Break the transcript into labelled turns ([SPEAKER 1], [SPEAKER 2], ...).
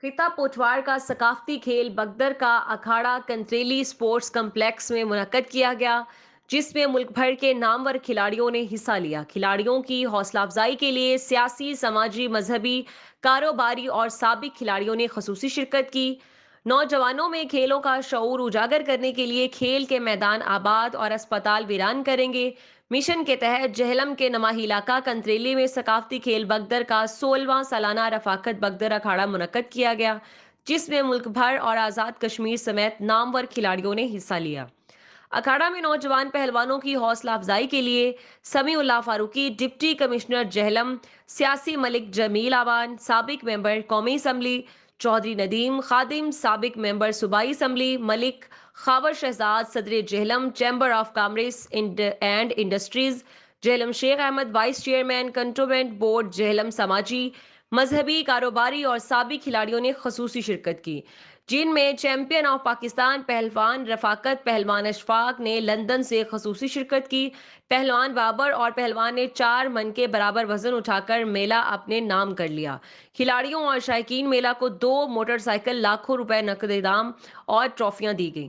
[SPEAKER 1] खिता पोठवार का सकाफती खेल बगदर का अखाड़ा कंत्रेली स्पोर्ट्स कम्प्लेक्स में मुनक्कद किया गया, जिसमें मुल्क भर के नामवर खिलाड़ियों ने हिस्सा लिया। खिलाड़ियों की हौसला अफजाई के लिए सियासी, समाजी, मजहबी, कारोबारी और साबिक खिलाड़ियों ने खसूसी शिरकत की। नौजवानों में खेलों का शऊर उजागर करने के लिए खेल के मैदान आबाद और अस्पताल वीरान करेंगे। मिशन के तहत जहलम के नमाही इलाका कंत्रेली में सकाफती खेल बगदर का 16वां सालाना रफाकत बगदर अखाड़ा मुनक्कद किया गया, जिसमें मुल्क भर और आज़ाद कश्मीर समेत नामवर खिलाड़ियों ने हिस्सा लिया। अखाड़ा में नौजवान पहलवानों की हौसला अफजाई के लिए समीउल्लाह फारूकी, डिप्टी कमिश्नर जहलम, सियासी मलिक जमील आवान, साबिक मेंबर कौमी असम्बली चौधरी नदीम खादिम, साबिक मेंबर सूबाई असम्बली मलिक खावर शहजाद, सदर Jhelum chamber of commerce and industries Jhelum, Sheikh Ahmed vice chairman cantonment board Jhelum, समाजी, मजहबी, कारोबारी और साबिक खिलाड़ियों ने खसूसी शिरकत की, जिनमें चैंपियन ऑफ पाकिस्तान पहलवान रफाकत पहलवान अशफाक ने लंदन से खसूसी शिरकत की। पहलवान बाबर और पहलवान ने 4 मन के बराबर वजन उठाकर मेला अपने नाम कर लिया। खिलाड़ियों और शायकीन मेला को 2 मोटरसाइकिल, लाखों रुपए नकद इनाम और ट्रॉफियां दी गई।